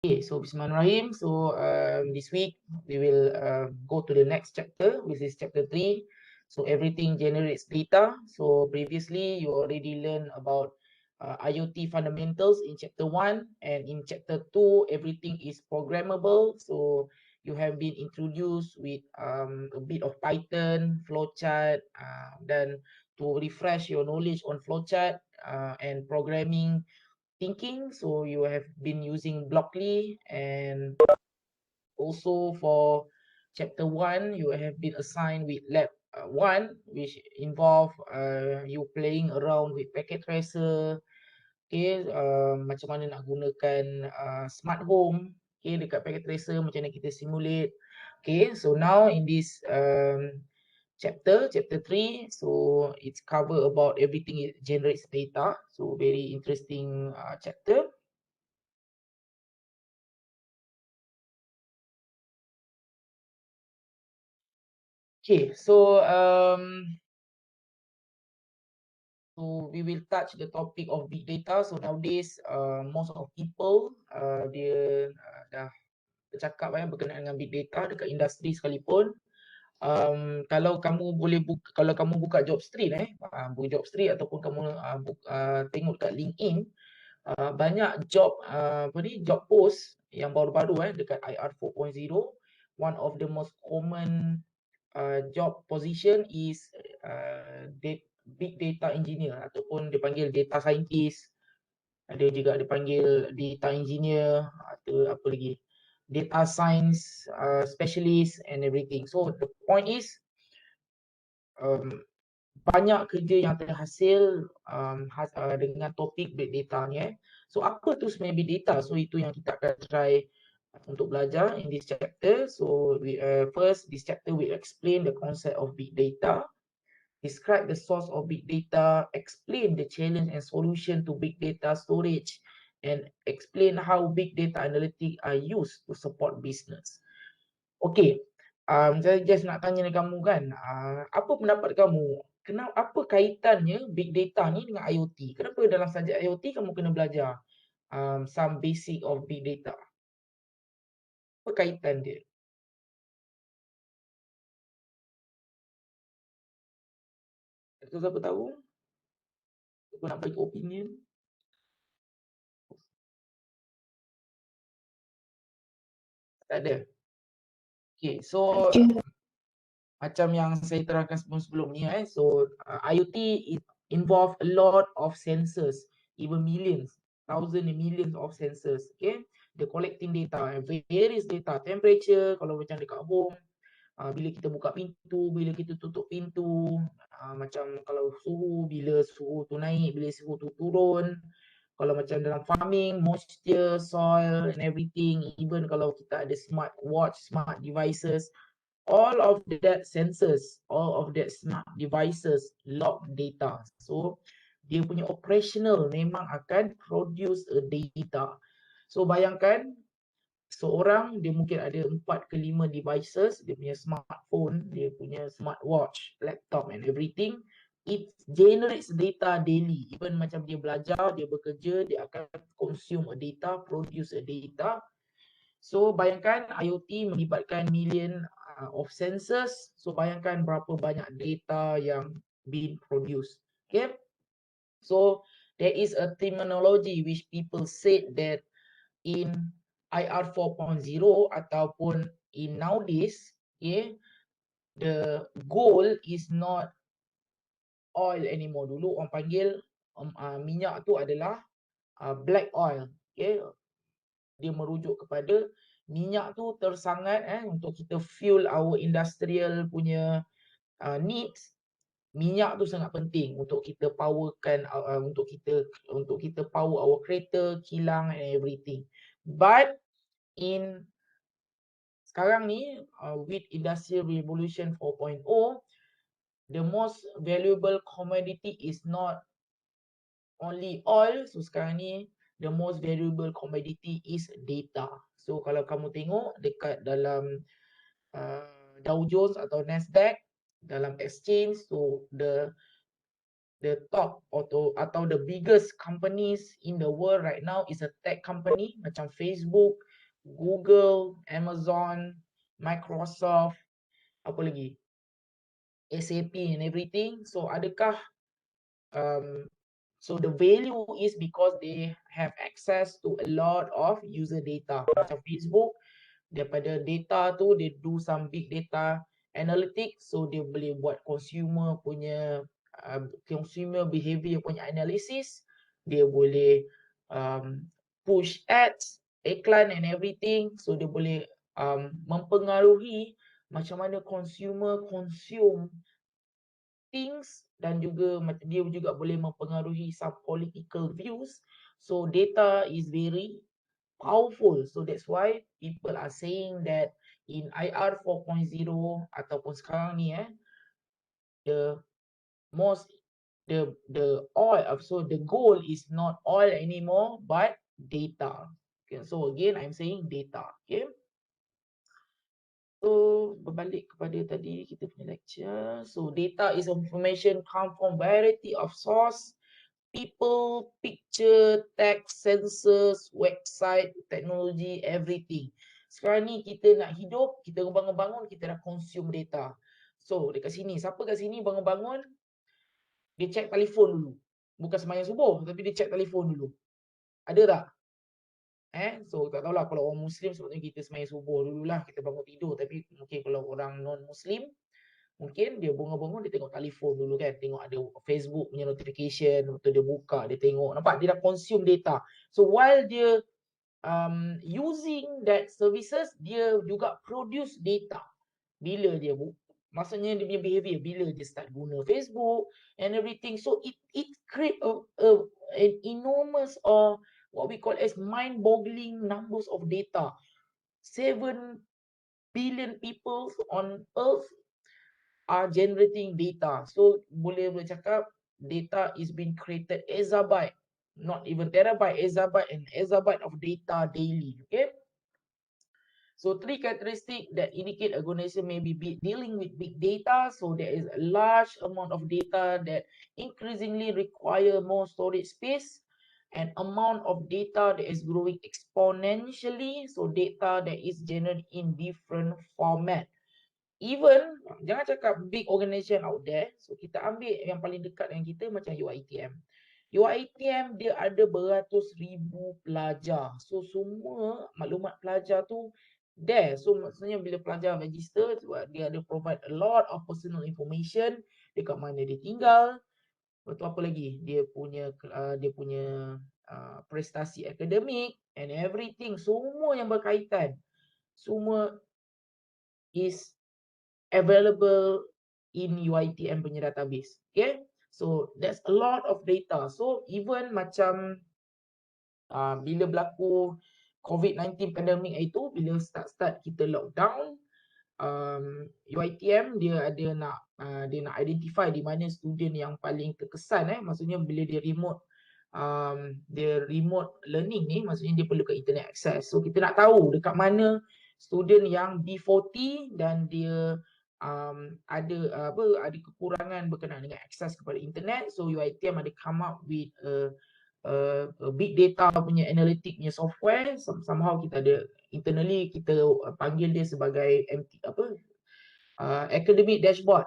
Okay, so Bismillahirrahmanirrahim. So this week we will go to the next chapter, which is chapter 3. So everything generates data. So previously you already learned about IoT fundamentals in chapter 1, and in chapter 2 everything is programmable. So you have been introduced with a bit of Python, flowchart, then to refresh your knowledge on flowchart and programming thinking. So you have been using Blockly, and also for chapter 1 you have been assigned with lab 1, which involve you playing around with packet tracer. Okay, macam mana nak gunakan smart home, okay, dekat packet tracer, macam mana kita simulate. Okay, so now in this chapter 3, so it's cover about everything it generates data. So very interesting chapter. Okay, so we will touch the topic of big data. So nowadays, most of people dia dah bercakap berkenaan dengan big data dekat industri sekalipun. Kalau kamu boleh kalau kamu buka Jobstreet buka Jobstreet ataupun kamu tengok kat LinkedIn, banyak job job post yang baru-baru dekat IR 4.0. One of the most common job position is big data engineer, ataupun dipanggil data scientist. Ada juga dipanggil data engineer, atau apa lagi, data science specialist and everything. So the point is banyak kerja yang terhasil dengan topik big data ni. So apa tu sebenarnya big data? So itu yang kita akan try untuk belajar in this chapter. So first, this chapter will explain the concept of big data, describe the source of big data, explain the challenge and solution to big data storage, and explain how big data analytics are used to support business. Okay, saya just nak tanya dengan kamu kan, apa pendapat kamu? Apa kaitannya big data ni dengan IoT? Kenapa dalam subjek IoT kamu kena belajar some basic of big data? Apa kaitan dia? Siapa tahu? Aku nak bagi opinion. Tak ada. Okay, so macam yang saya terangkan sebelum ni, so IoT involve a lot of sensors, even millions, thousands and millions of sensors. Okay, they're collecting data, various data, temperature kalau macam dekat home, bila kita buka pintu, bila kita tutup pintu, macam kalau suhu, bila suhu tu naik, bila suhu tu turun. Kalau macam dalam farming, moisture, soil and everything. Even kalau kita ada smart watch, smart devices, all of that sensors, all of that smart devices log data. So dia punya operational memang akan produce a data. So bayangkan seorang dia mungkin ada 4 ke 5 devices, dia punya smartphone, dia punya smartwatch, laptop and everything. It generates data daily. Even macam dia belajar, dia bekerja, dia akan consume a data, produce a data. So bayangkan IoT melibatkan million of sensors. So bayangkan berapa banyak data yang being produced. Okay. So there is a terminology which people said that in IR 4.0 ataupun in nowadays, okay, the goal is not oil anymore. Dulu orang panggil minyak tu adalah black oil. Okay, dia merujuk kepada minyak tu tersangat untuk kita fuel our industrial punya needs. Minyak tu sangat penting untuk kita powerkan untuk kita power our kereta, kilang and everything. But in sekarang ni with industrial revolution 4.0, the most valuable commodity is not only oil. So sekarang ni the most valuable commodity is data. So kalau kamu tengok dekat dalam Dow Jones atau Nasdaq, dalam exchange, so the top atau the biggest companies in the world right now is a tech company macam Facebook, Google, Amazon, Microsoft, apa lagi? SAP and everything. So adakah so the value is because they have access to a lot of user data. Macam Facebook, daripada data tu dia do some big data analytics, so dia boleh buat consumer punya consumer behavior punya analysis. Dia boleh push ads, iklan and everything, so dia boleh mempengaruhi macam mana consumer consume things, dan juga dia juga boleh mempengaruhi some political views. So data is very powerful. So that's why people are saying that in IR 4.0 ataupun sekarang ni the most the oil so the goal is not oil anymore but data. Okay, so again I'm saying data. Okay. So berbalik kepada tadi kita punya lecture. So data is information come from variety of source, people, picture, text, sensors, website, technology, everything. Sekarang ni kita nak hidup, kita bangun-bangun, kita nak consume data. So dekat sini, siapa kat sini bangun-bangun, dia check telefon dulu. Bukan sembahyang subuh, tapi dia check telefon dulu. Ada tak? So tak tahulah kalau orang Muslim sebetulnya kita sembahyang subuh dululah, kita bangun tidur. Tapi mungkin kalau orang non-Muslim, mungkin dia bangun-bangun dia tengok telefon dulu kan, tengok ada Facebook punya notification, betul dia buka, dia tengok, nampak dia dah consume data. So while dia using that services, dia juga produce data. Bila dia maksudnya dia punya behavior, bila dia start guna Facebook and everything, so it create an enormous or what we call as mind-boggling numbers of data. 7 billion people on earth are generating data. So boleh cakap data is being created exabyte, not even terabyte, exabyte and exabyte of data daily. Okay. So 3 characteristics that indicate a organization may be dealing with big data. So there is a large amount of data that increasingly require more storage space, and amount of data that is growing exponentially. So data that is generated in different format. Even jangan cakap big organisation out there. So kita ambil yang paling dekat dengan kita macam UiTM. UiTM dia ada beratus ribu pelajar. So semua maklumat pelajar tu there. So maksudnya bila pelajar register, dia ada provide a lot of personal information, dekat mana dia tinggal, betul apa lagi, dia punya prestasi akademik and everything, semua yang berkaitan, semua is available in UiTM punya database. Okay, so that's a lot of data. So even macam bila berlaku COVID-19 pandemic itu, bila start kita lockdown, UiTM dia nak identify di mana student yang paling terkesan, maksudnya bila dia remote learning ni, maksudnya dia perlukan internet access. So kita nak tahu dekat mana student yang B40 dan dia ada kekurangan berkenaan dengan akses kepada internet. So UiTM ada come up with a big data punya analytic punya software. Somehow kita ada internally, kita panggil dia sebagai academic dashboard,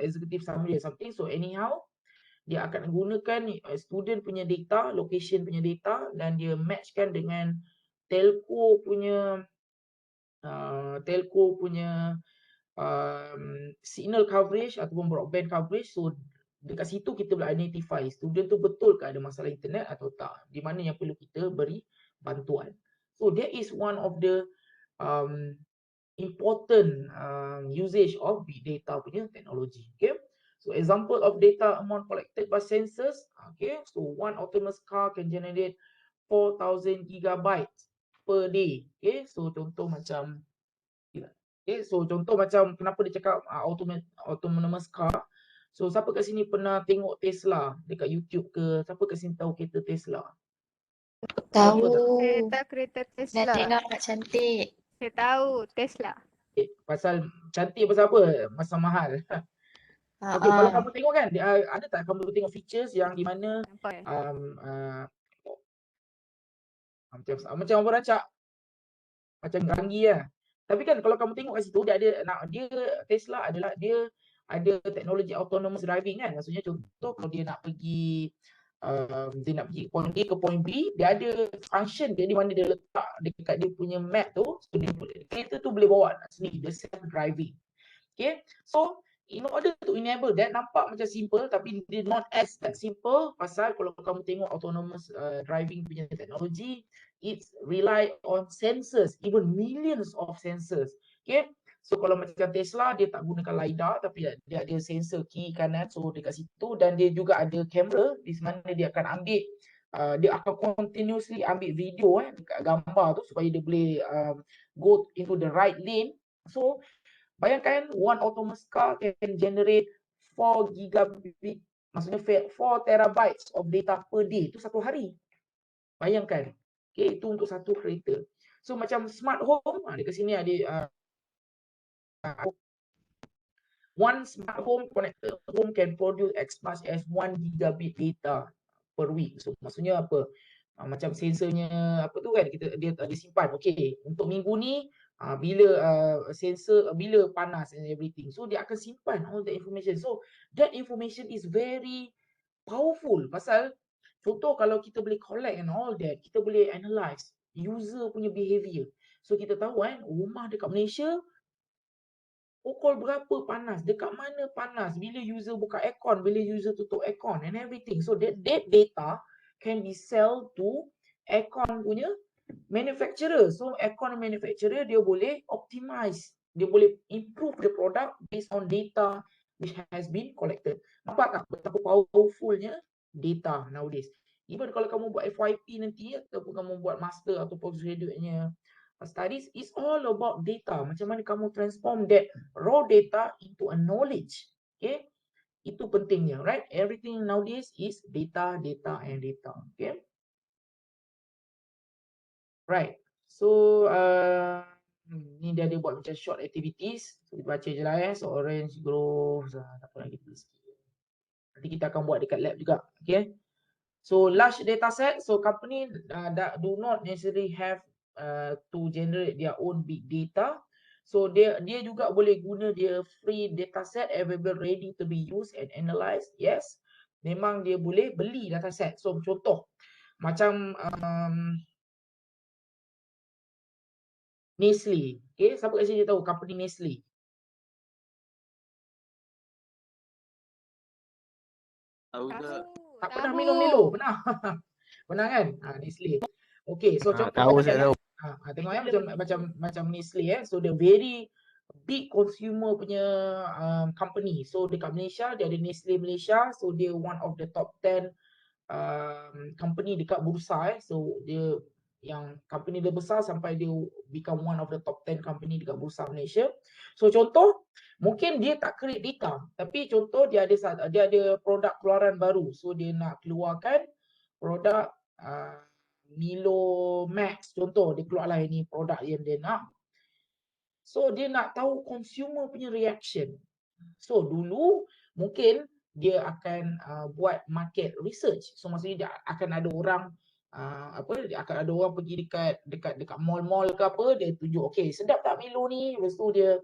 executive summary or something. So anyhow, dia akan gunakan student punya data, location punya data, dan dia matchkan dengan telco punya signal coverage ataupun broadband coverage. So dekat situ kita boleh identify student tu betul ke ada masalah internet atau tak, di mana yang perlu kita beri bantuan. So that is one of the important usage of big data punya teknologi. Okay, so example of data amount collected by sensors. Okay, so one autonomous car can generate 4,000 gigabytes per day. Okay, so contoh macam kenapa dia cakap autonomous car. So siapa kat sini pernah tengok Tesla dekat YouTube ke? Siapa kat sini tahu kereta Tesla? Tahu. Saya tahu kereta Dah Tesla. tengok kat cantik. Saya tahu Tesla. Pasal cantik pasal apa? Masa mahal. Okay, kalau kamu tengok kan, ada tak kamu tengok features yang di mana Nampak macam apa rancak? macam Ganggi lah. Tapi kan kalau kamu tengok kat situ dia ada dia Tesla adalah dia ada teknologi autonomous driving kan. Maksudnya contoh kalau dia nak pergi point A ke point B, dia ada function dia di mana dia letak dekat dia punya map tu, so kereta tu boleh bawa sendiri, dia self driving. Okay, so in order to enable that, nampak macam simple tapi dia not as that simple pasal kalau kamu tengok autonomous driving punya teknologi, it's rely on sensors, even millions of sensors. Okay, so kalau macam Tesla dia tak gunakan LiDAR tapi dia ada sensor kiri kanan, so dekat situ, dan dia juga ada kamera di mana dia akan ambil dia akan continuously ambil video dekat gambar tu supaya dia boleh go into the right lane. So bayangkan one autonomous car can generate 4 gigabit, maksudnya 4 terabytes of data per day, itu satu hari. Bayangkan. Okay, itu untuk satu kereta. So macam smart home, dekat sini ada one smart home connected home can produce as much as 1 gigabit data per week. So maksudnya apa? Macam sensornya apa tu kan, dia simpan. Okay, untuk minggu ni bila sensor bila panas and everything. So dia akan simpan all the information. So that information is very powerful pasal contoh kalau kita boleh collect and all that, kita boleh analyze user punya behavior. So kita tahu kan rumah dekat Malaysia pukul berapa panas, dekat mana panas, bila user buka aircon, bila user tutup aircon and everything. So that data can be sell to aircon punya manufacturer. So aircon manufacturer dia boleh optimize, dia boleh improve the product based on data which has been collected. Nampak tak betapa powerfulnya data nowadays. Even kalau kamu buat FYP nanti ataupun kamu buat master atau postgraduate-nya studies, is all about data. Macam mana kamu transform that raw data into a knowledge. Okay, itu pentingnya, right? Everything nowadays is data, data, and data. Okay, right. So ni dia ada buat macam short activities. So, kita baca je lah So orange, growth, tak apa lagi tulis sikit. Nanti kita akan buat dekat lab juga. Okay. So large data set. So company that do not necessarily have to generate their own big data. So dia juga boleh guna dia free data set available ready to be used and analyzed. Yes, memang dia boleh beli data set. So contoh macam Nestle. Okay, siapa kat sini tahu company Nestle? Tahu tak? Tak pernah minum Milo, pernah. Pernah kan? Nestle. Okay, so contoh Tahu macam saya tahu. tengok macam Nestle So the very big consumer punya company. So dekat Malaysia dia ada Nestle Malaysia. So dia one of the top 10 company dekat bursa So dia yang company dia besar sampai dia become one of the top 10 company dekat bursa Malaysia. So contoh mungkin dia tak create data, tapi contoh dia ada produk keluaran baru. So dia nak keluarkan produk Milo Max, contoh dia keluarlah ini produk yang dia nak. So dia nak tahu consumer punya reaction. So dulu mungkin dia akan buat market research. So maksudnya dia akan ada orang dia akan ada orang pergi dekat mall-mall ke apa, dia tunjuk okey sedap tak Milo ni, lepas tu dia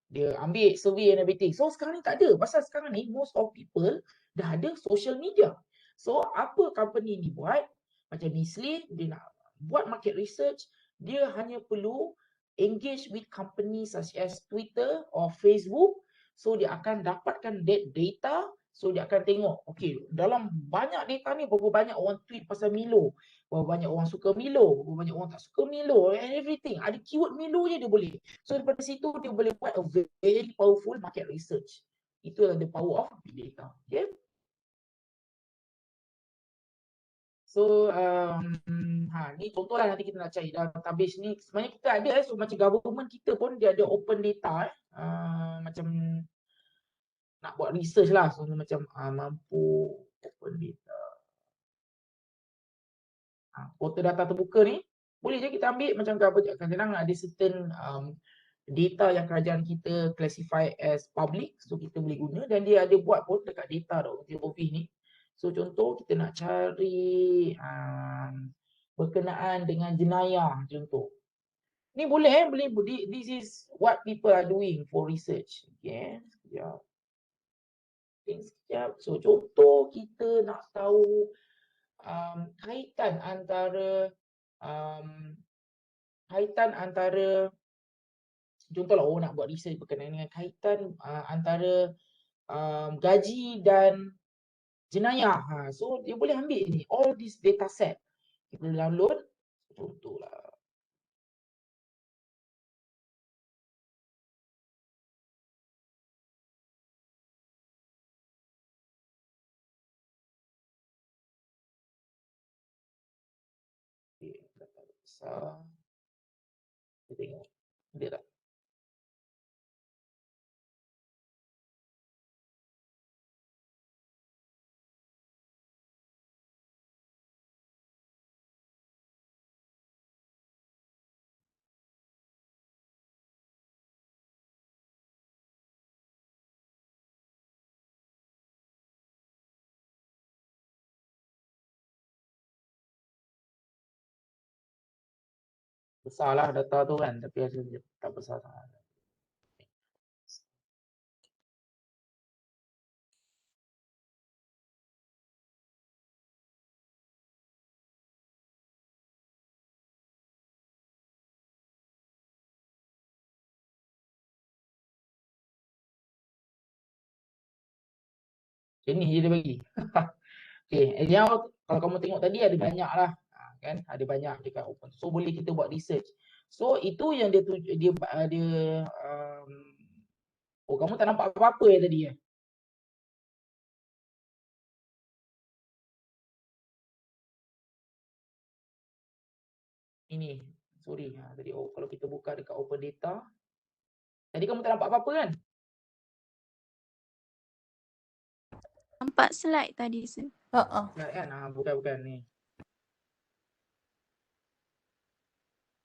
dia ambil survey and everything. So sekarang ni tak ada. Pasal sekarang ni most of people dah ada social media. So apa company ni buat? Macam Nestle, dia nak buat market research, dia hanya perlu engage with companies such as Twitter or Facebook. So dia akan dapatkan that data. So dia akan tengok, okay, dalam banyak data ni berapa banyak orang tweet pasal Milo, berapa banyak orang suka Milo, berapa banyak orang tak suka Milo, and everything. Ada keyword Milo je dia boleh. So daripada situ dia boleh buat a very powerful market research. Itu adalah the power of big data. Okay. So ni contohlah nanti kita nak cari database ni. Sebenarnya kita ada so macam government kita pun dia ada open data macam nak buat research lah. So macam mampu open data. Portal data terbuka ni boleh je kita ambil macam kadang-kadang ada certain data yang kerajaan kita classify as public, so kita boleh guna, dan dia ada buat pun dekat data.gov ni. So contoh kita nak cari berkenaan dengan jenayah contoh. Ni boleh this is what people are doing for research. Okay. Sekejap. Sekejap. So contoh kita nak tahu kaitan antara contohlah nak buat research berkenaan dengan kaitan antara gaji dan jenayah. So dia boleh ambil ni all this data set. Kita download contohlah. Okay, data besar. Kita tengok. Dia tak. Besarlah data tu kan, tapi hasilnya tak besar sangat. Macam ni je dia bagi. Okay, anyhow, kalau kamu tengok tadi ada banyak lah. Kan, ada banyak dekat open. So boleh kita buat research. So itu yang oh kamu tak nampak apa-apa ya tadi ya? Ini, sorry. Tadi kalau kita buka dekat open data, tadi kamu tak nampak apa-apa kan? Nampak slide tadi, sir. Slide kan? Bukan ni.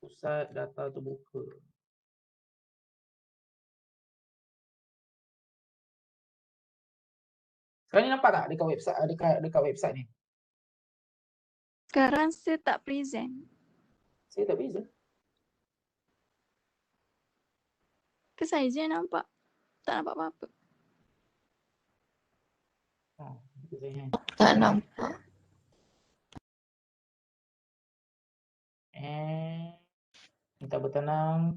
Pusat data terbuka. Sekarang ni nampak tak dekat website ni? Sekarang saya tak present. Saya tak bisa. Ke saya je yang nampak. Tak nampak apa-apa. Tak nampak. Minta bertenang.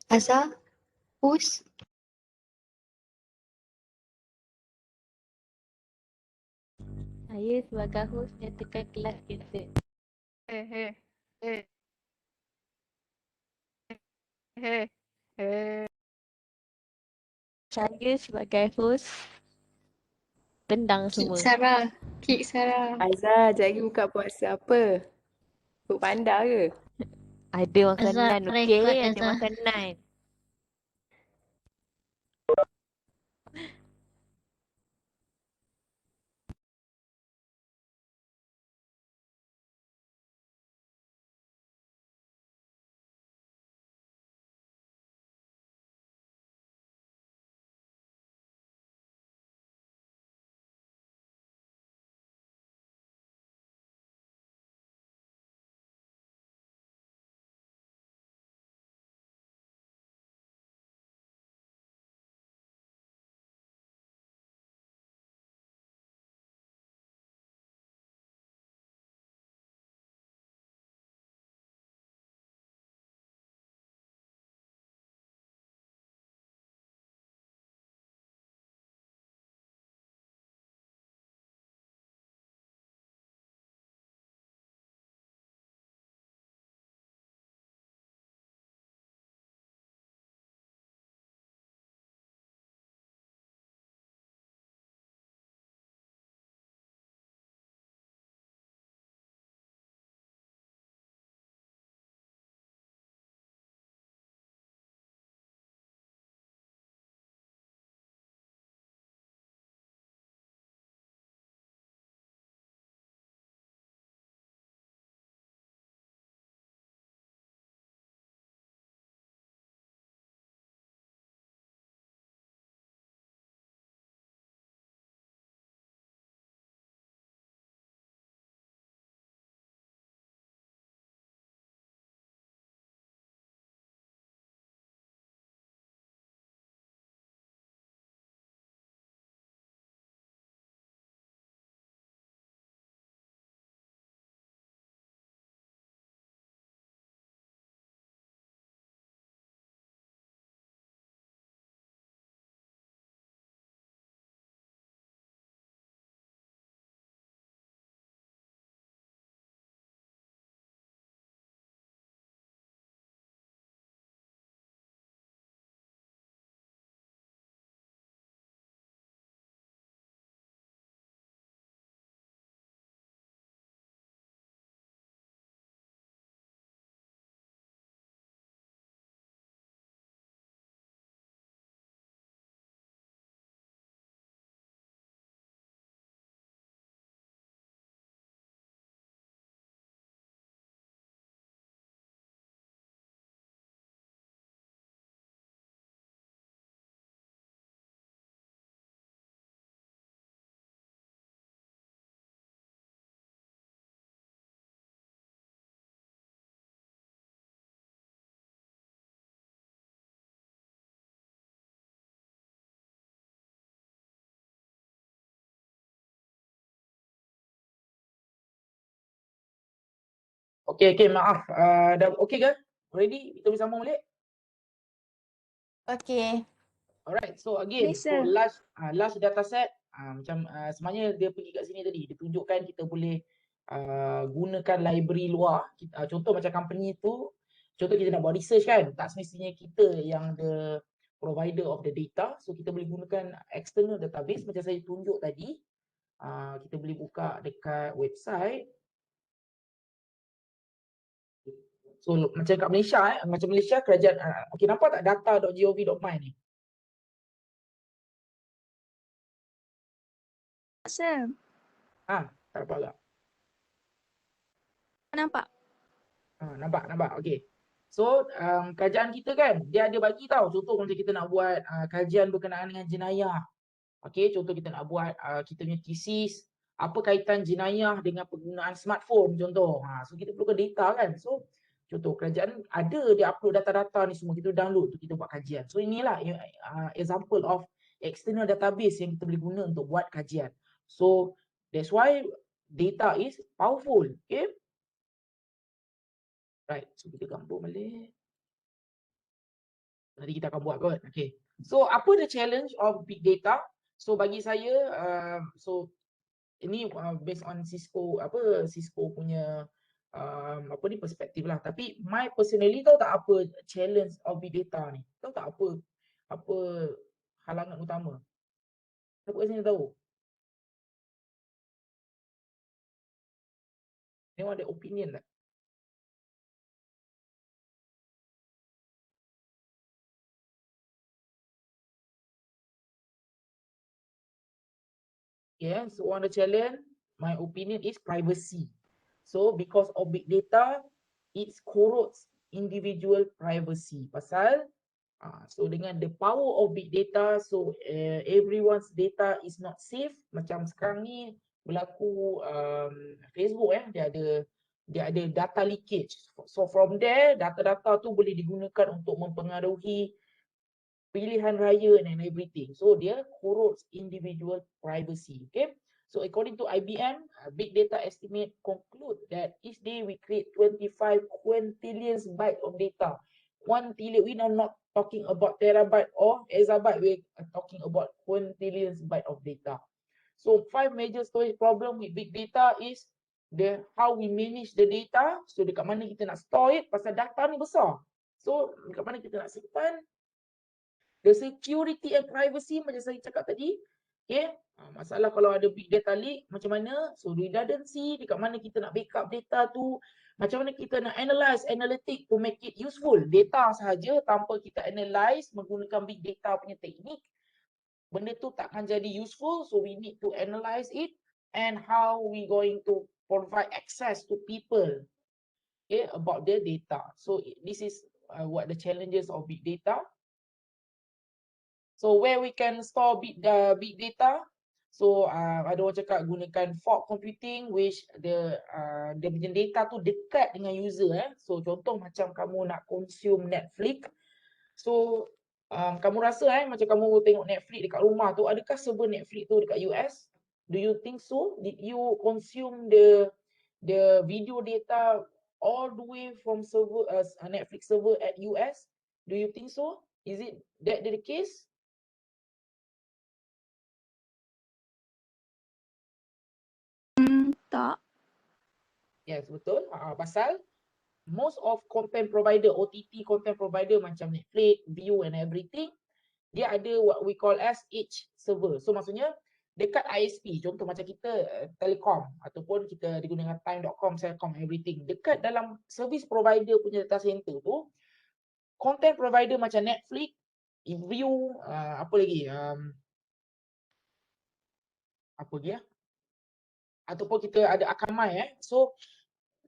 Azhar, Hus, Saya sebagai host nyatakan kelas cancel. Eh, eh, eh, eh, eh. Saya sebagai host tendang Kik semua. Sarah, Kik Sarah. Azhar, jadi buka puasa apa? Food panda ke? Ada makanan Azhar, okey, record ada Azhar. makanan. Okey, maaf. Dah okey ke? Ready? Kita boleh sambung balik? Okay. Alright, so again, Yes, so sir. last data set, macam sebenarnya dia pergi kat sini tadi, dia tunjukkan kita boleh gunakan library luar. Contoh macam company tu, contoh kita nak buat research kan, tak semestinya kita yang the provider of the data, so kita boleh gunakan external database macam saya tunjuk tadi. Kita boleh buka dekat website. So macam kat Malaysia macam Malaysia kerajaan, okey nampak tak data.gov.my ni? Sir, Tak nampak tak? nampak? Nampak. Okey. So, kerajaan kita kan, dia ada bagi tahu. Contoh macam kita nak buat kajian berkenaan dengan jenayah. Okey, contoh kita nak buat kita punya thesis, apa kaitan jenayah dengan penggunaan smartphone contoh. So kita perlukan data kan. So, contoh kerajaan ada dia upload data-data ni semua, kita download untuk kita buat kajian. So inilah example of external database yang kita boleh guna untuk buat kajian. So, that's why data is powerful. Okay. Right, so kita gambung balik. Nanti kita akan buat kot. Okay. So apa the challenge of big data? So bagi saya, so ini based on Cisco punya apa ni perspektif lah. Tapi my personally tahu tak apa challenge of big data ni? Tahu tak apa halangan utama? Siapa kat sini tahu? Anyone ada opinion tak? Yeah, so on the challenge, my opinion is privacy. So because of big data, it corrodes individual privacy. Pasal so dengan the power of big data, so everyone's data is not safe. Macam sekarang ni berlaku Facebook dia ada data leakage. So from there, data-data tu boleh digunakan untuk mempengaruhi pilihan raya and everything. So dia corrodes individual privacy. Okay. So according to IBM, big data estimate conclude that each day we create 25 quintillion bytes of data. 1 trillion, we are not talking about terabyte or exabyte, we are talking about quintillion bytes of data. So 5 major storage problem with big data is how we manage the data. So dekat mana kita nak store it, pasal data ni besar. So dekat mana kita nak simpan. The security and privacy macam saya cakap tadi. Okay. Masalah kalau ada big data leak macam mana. So redundancy, dekat mana kita nak backup data tu. Macam mana kita nak analyze, analytic to make it useful. Data sahaja tanpa kita analyze menggunakan big data punya teknik. Benda tu takkan jadi useful. So we need to analyze it. And how we going to provide access to people, okay, about their data. So this is what the challenges of big data. So where we can store big data. So ada orang cakap gunakan fog computing, which dia punya data tu dekat dengan user. So contoh macam kamu nak consume Netflix. So kamu rasa macam kamu tengok Netflix dekat rumah tu, adakah server Netflix tu dekat US? Do you think so? Did you consume the video data all the way from server Netflix server at US? Do you think so? Is it that the case? Tak. Yes, betul. Pasal most of content provider, OTT content provider macam Netflix, View and everything, dia ada what we call as edge server. So maksudnya dekat ISP, contoh macam kita Telekom ataupun kita digunakan time.com, Celcom, everything. Dekat dalam service provider punya data center tu, content provider macam Netflix, View, apa lagi? Apa lagi ataupun kita ada Akamai So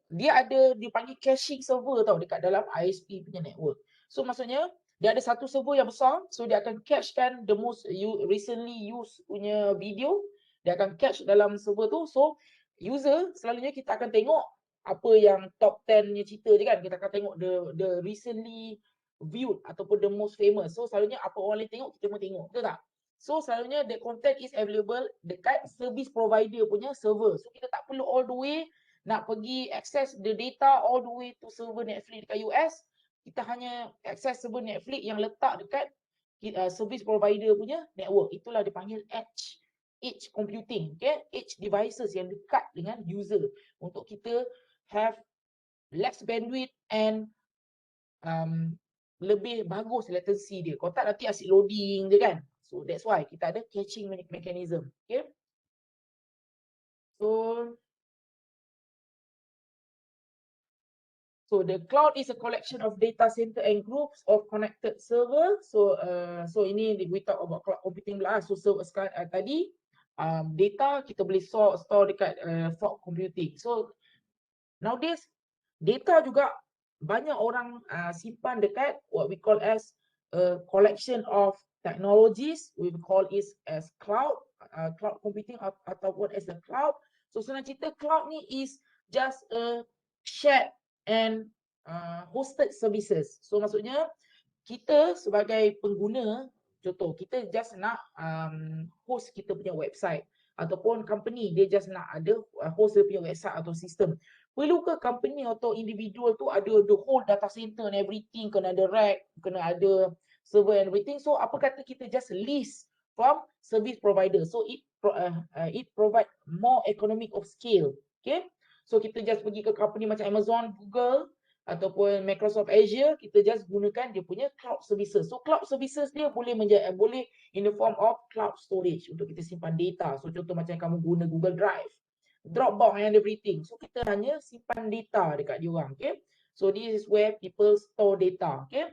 dia dipanggil caching server tau dekat dalam ISP punya network. So maksudnya dia ada satu server yang besar, so dia akan cachekan the most recently used punya video, dia akan cache dalam server tu. So user selalunya kita akan tengok apa yang top 10 nya cerita je kan, kita akan tengok the recently viewed ataupun the most famous. So selalunya apa orang lain tengok, kita pun tengok, betul tak? So selalunya the content is available dekat service provider punya server. So kita tak perlu all the way nak pergi access the data all the way to server Netflix dekat US. Kita hanya access server Netflix yang letak dekat service provider punya network. Itulah dipanggil edge computing, okay? Edge devices yang dekat dengan user untuk kita have less bandwidth and lebih bagus latency dia. Kalau tak nanti asyik loading je kan. So that's why kita ada caching mechanism, okay? So the cloud is a collection of data center and groups of connected server. So ini we talk about cloud computing lah. So tadi data kita boleh store dekat fog computing. So nowadays data juga banyak orang simpan dekat what we call as a collection of technologies. We call it as cloud computing ataupun as a cloud. So senang cerita, cloud ni is just a shared and hosted services. So maksudnya kita sebagai pengguna, contoh kita just nak host kita punya website ataupun company dia just nak ada host dia punya website atau sistem. Perlu ke company atau individual tu ada the whole data center and everything, kena ada rack, kena ada server and everything. So apa kata kita just lease from service provider. So it provide more economic of scale. Okay. So kita just pergi ke company macam Amazon, Google ataupun Microsoft Azure, kita just gunakan dia punya cloud services. So cloud services dia boleh boleh in the form of cloud storage untuk kita simpan data. So contoh macam kamu guna Google Drive, Dropbox and everything. So kita hanya simpan data dekat diorang. Okay. So this is where people store data. Okay.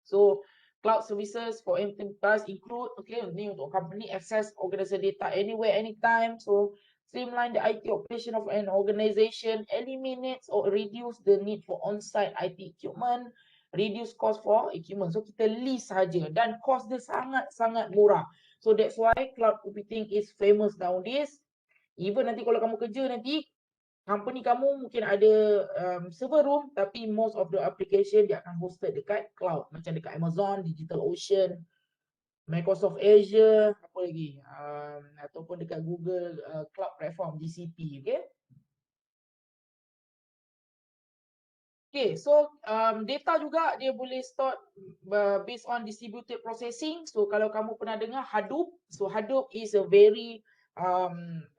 So cloud services for enterprise include, okay, ni untuk company access organization data anywhere, anytime. So streamline the IT operation of an organization, eliminates or reduce the need for on-site IT equipment, reduce cost for equipment. So kita lease saja dan cost dia sangat-sangat murah. So that's why cloud computing is famous nowadays. Even nanti kalau kamu kerja nanti, company kamu mungkin ada server room, tapi most of the application dia akan hosted dekat cloud. Macam dekat Amazon, DigitalOcean, Microsoft Azure, apa lagi? Ataupun dekat Google Cloud Platform, GCP, okay? Okay, so data juga dia boleh store based on distributed processing. So kalau kamu pernah dengar Hadoop, so Hadoop is a very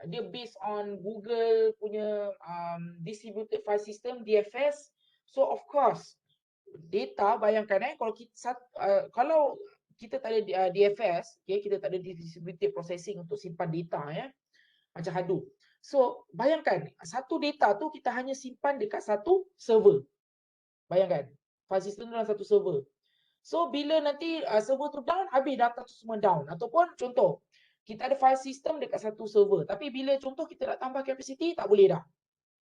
dia based on Google punya distributed file system, DFS. So of course data, bayangkan kalau kita tak ada DFS, okay, kita tak ada distributed processing untuk simpan data macam Hadoop. So bayangkan satu data tu kita hanya simpan dekat satu server. Bayangkan file system dalam satu server. So bila nanti server tu down, habis data tu semua down. Ataupun contoh kita ada file system dekat satu server, tapi bila contoh kita nak tambah capacity tak boleh dah.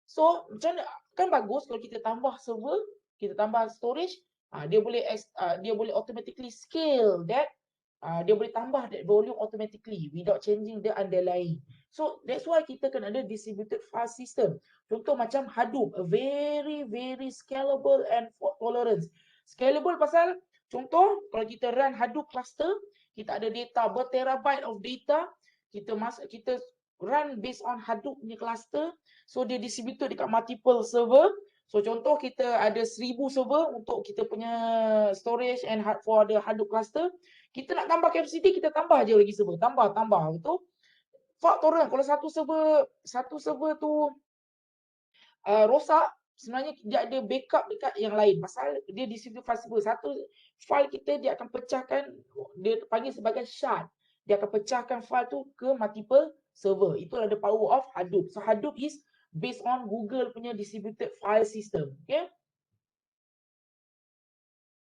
So macam mana? Kan bagus kalau kita tambah server, kita tambah storage, dia boleh automatically scale that, dia boleh tambah that volume automatically without changing the underlying. So that's why kita kena ada distributed file system. Contoh macam Hadoop, a very scalable and fault tolerance. Scalable pasal contoh kalau kita run Hadoop cluster, kita ada data berterabyte of data, kita run based on Hadoop punya cluster. So dia distributed dekat multiple server. So contoh kita ada 1000 server untuk kita punya storage and for the Hadoop cluster. Kita nak tambah capacity, kita tambah je lagi server, tambah betul. Fault tolerant, kalau satu server tu rosak, sebenarnya dia ada backup dekat yang lain. Pasal dia distributed file server, satu file kita dia akan pecahkan, dia panggil sebagai shard. Dia akan pecahkan file tu ke multiple server. Itulah the power of Hadoop. So Hadoop is based on Google punya distributed file system. Okay.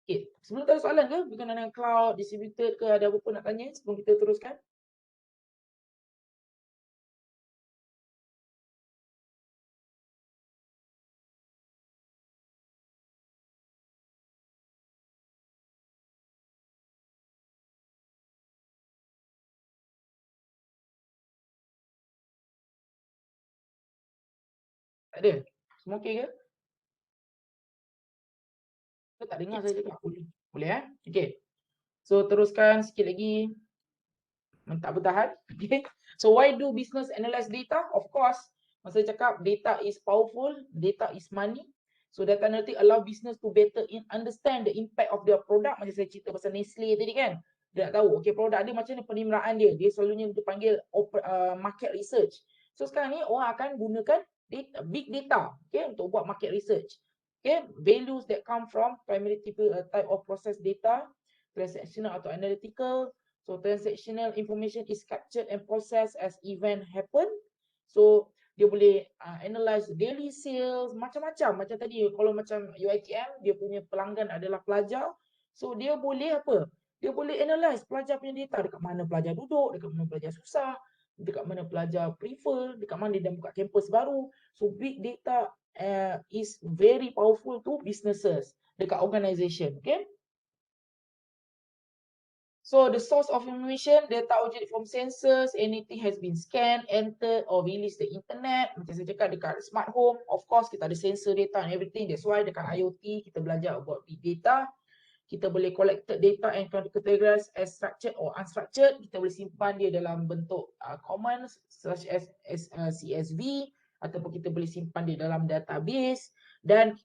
Okay. Sebelum tak ada soalan ke berkenaan dengan cloud, distributed ke, ada apa-apa nak tanya sebelum kita teruskan? Tak ada? Semua okey ke? Kita tak dengar saya cakap. Boleh okey. So teruskan sikit lagi. Tak bertahan. Okay. So why do business analyze data? Of course, masa cakap data is powerful, data is money. So data analytics allow business to better understand the impact of their product. Macam saya cerita pasal Nestle tadi kan. Dia nak tahu, okay, produk dia macam ni penerimaan dia. Dia selalunya dipanggil market research. So sekarang ni orang akan gunakan big data, okay, untuk buat market research. Okay, values that come from primary type of process data, transactional atau analytical. So transactional information is captured and processed as event happen. So dia boleh analyze daily sales, macam-macam. Macam tadi kalau macam UiTM, dia punya pelanggan adalah pelajar. So dia boleh apa? Dia boleh analyze pelajar punya data. Dekat mana pelajar duduk, dekat mana pelajar susah, dekat mana pelajar prefer, dekat mana dia buka kampus baru. So big data is very powerful to businesses dekat organisation. Okay. So the source of information, data originated from sensors, anything has been scanned, entered or released the internet. Macam saya cakap dekat smart home, of course kita ada sensor data and everything. That's why dekat IoT kita belajar about big data. Kita boleh collected data and categorized as structured or unstructured. Kita boleh simpan dia dalam bentuk comments such as CSV ataupun kita boleh simpan di dalam database. Dan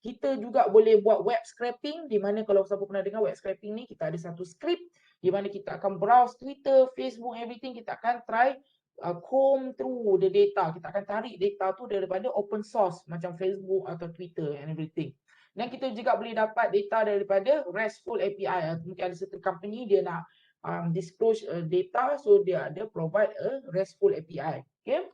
kita juga boleh buat web scraping, di mana kalau siapa pernah dengar web scraping ni, kita ada satu script di mana kita akan browse Twitter, Facebook, everything. Kita akan try comb through the data. Kita akan tarik data tu daripada open source macam Facebook atau Twitter and everything. Dan kita juga boleh dapat data daripada RESTful API. Mungkin ada certain company dia nak disclose data, so dia ada provide a RESTful API. Okay.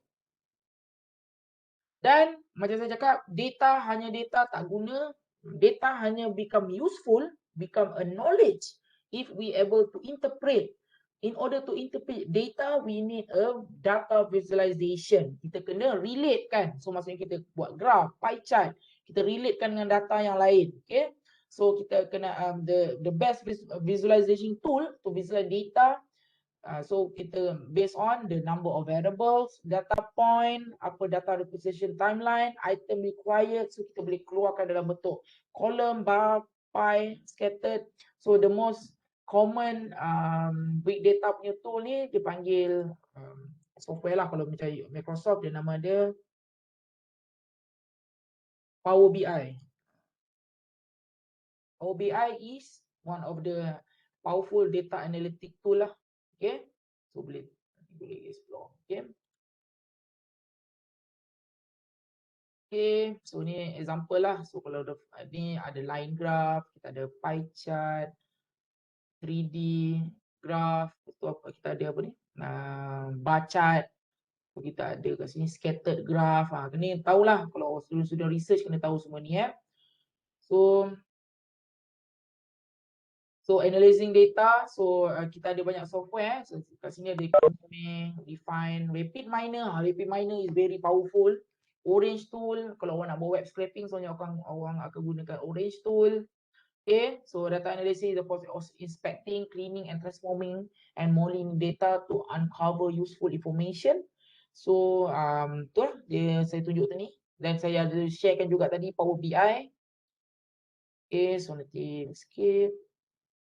Dan macam saya cakap, data hanya data tak guna. Data hanya become useful, become a knowledge if we able to interpret. In order to interpret data, we need a data visualization. Kita kena relate kan. So maksudnya kita buat graph, pie chart. Kita relate kan dengan data yang lain. Okay. So kita kena the best visualization tool to visualize data. So kita based on the number of variables, data point, apa data representation timeline, item required. So kita boleh keluarkan dalam bentuk column, bar, pie, scattered. So the most common big data punya tool ni dipanggil software lah, kalau macam Microsoft dia nama dia Power BI. Power BI is one of the powerful data analytic tool lah. Okay, so boleh explore. Okay. Okay, so ni example lah. So kalau ni ada line graph, kita ada pie chart, 3D graph, itu apa kita ada apa ni? Bar chart. So kita ada kat sini scattered graph. Kena tahulah, kalau student research kena tahu semua ni So analyzing data, so kita ada banyak software. So kat sini ada Define, RapidMiner. RapidMiner is very powerful. Orange tool, kalau orang nak buat web scraping, soalnya orang akan gunakan Orange tool. Okay, so data analysis is the process of inspecting, cleaning and transforming and modeling data to uncover useful information. So tu lah dia saya tunjuk tadi. Dan saya ada sharekan juga tadi Power BI. Okay, so nanti skip.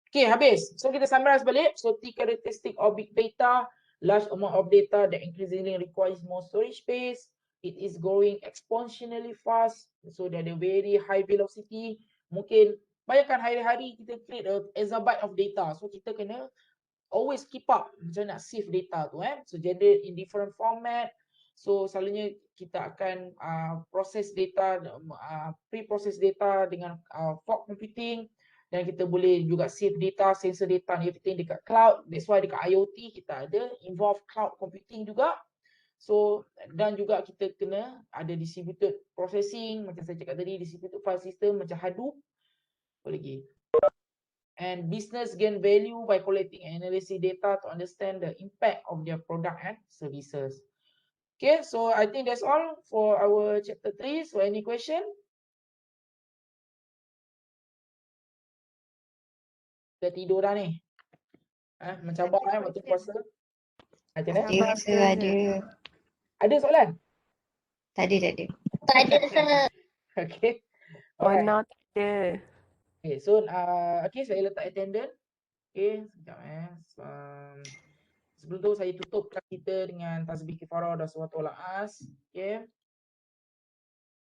Okay, habis. So kita summarize balik. So key characteristic of big data, large amount of data that increasingly requires more storage space. It is growing exponentially fast. So dia ada very high velocity. Mungkin bayangkan hari-hari kita create a exabyte of data. So kita kena always keep up macam nak save data tu So jadi in different format. So selalunya kita akan process data, pre-process data dengan fog computing. Dan kita boleh juga save data, sensor data and everything dekat cloud. That's why dekat IoT kita ada involve cloud computing juga. So dan juga kita kena ada distributed processing, macam saya cakap tadi, distributed file system macam Hadoop. Apa lagi? And business gain value by collecting and analyzing data to understand the impact of their product and services. Okay, so I think that's all for our chapter 3. So any question? Dah tidur dah ni. Mencabar waktu puasa. Macam mana? Ya, sir, ada. Ada soalan? Tak ada. Tak ada, sir. Okay. Oh, Alright. now tak ada. Okay, so okay, saya letak attendant. Okay, sekejap sebelum tu saya tutup kelas kita dengan tasbih kifarah dan surah al-as. Okay.